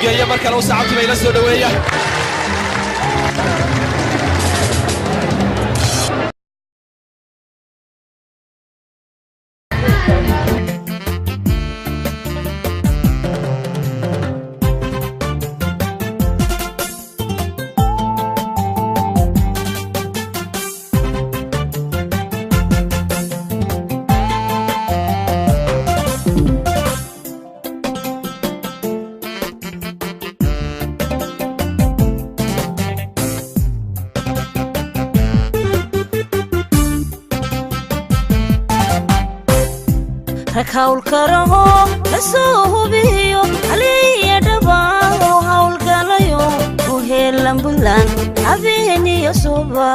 geeyo marka loo saacadii bay la soo dhaweeyaan hawl karaho lasoo biyo aliya dhabaho hawl galayo u heelan bulan habeeniyo suba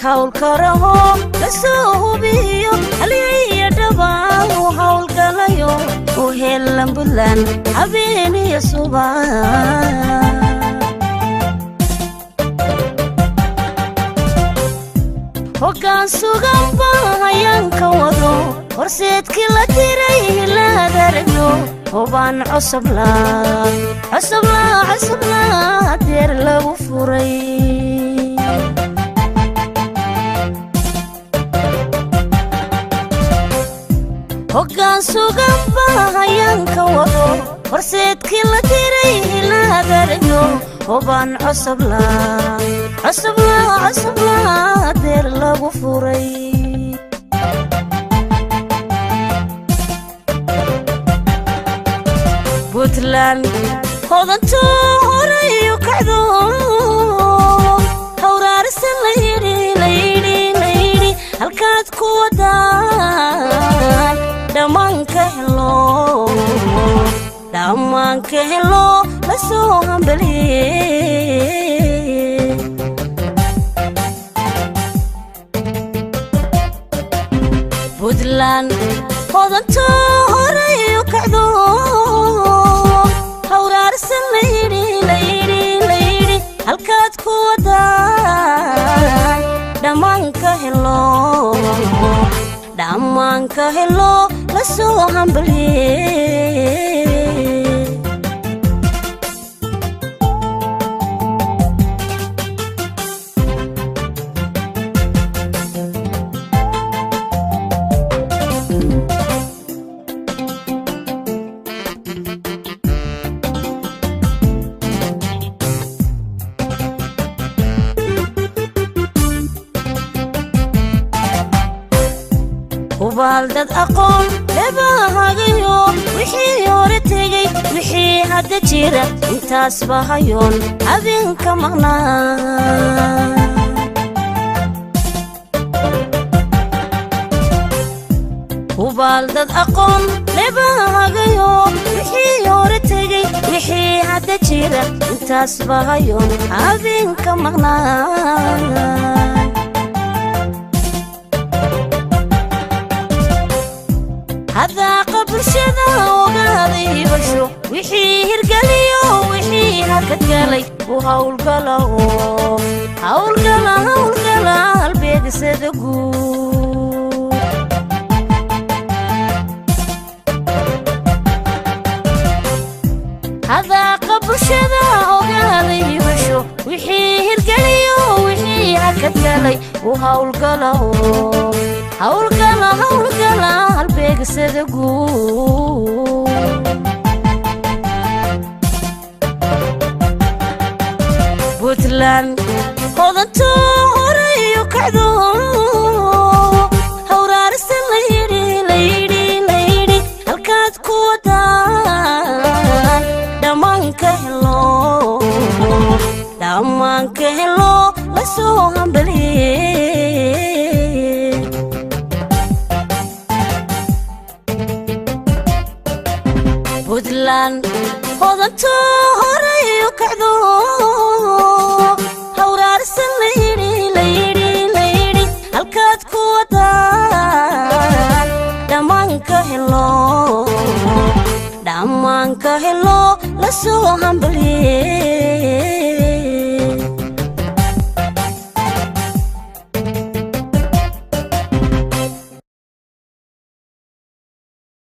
hawl karaho lasoo biyo aliya dhabaho hawl galayo u heelan bulan habeeniyo suba hogaan sugan bahayan ka wado horseedkii la diray la daragno hobaan cusubla deer lagu furay hogaan sugan bahayan ka wado horseedkii la diray la daragno hobaan cusubla deer lagu furay Puntalnd hodanto horayo kacdo hawraarsan la yidhi halkaad ku wadaan dhammaanka helo la soo hambaliye Puntalnd hodanto horayo kacdo hawraarsan la yidhi halkaad ku wadaan dhammaanka helo la soo hambaliye وبالدد أقول لباهاقيو وحي يورتيجي وحي هادا جيرا انتاس باهايون أبين كمغنا وبالدد أقول لباهاقيو وحي يورتيجي وحي هادا جيرا انتاس باهايون أبين كمغنا هذا قبل شذا وقاضي بشو وحي هرقليو وحي هكتقالي وهاول قلا البيق صدقو هذا قبل شذا وقاضي بشو وحي هرقليو وحي هكتقالي وهاول قلا البيق صدقو Puntalnd hodanto horayo kacdo hawraarsan la yidhi halkaad ku wadaan dhammaanka helo la soo hambaliye Puntalnd hodanto horayo kacdo hawraarsan la yidhi halkaad ku wadaan dhammaanka helo la soo hambaliye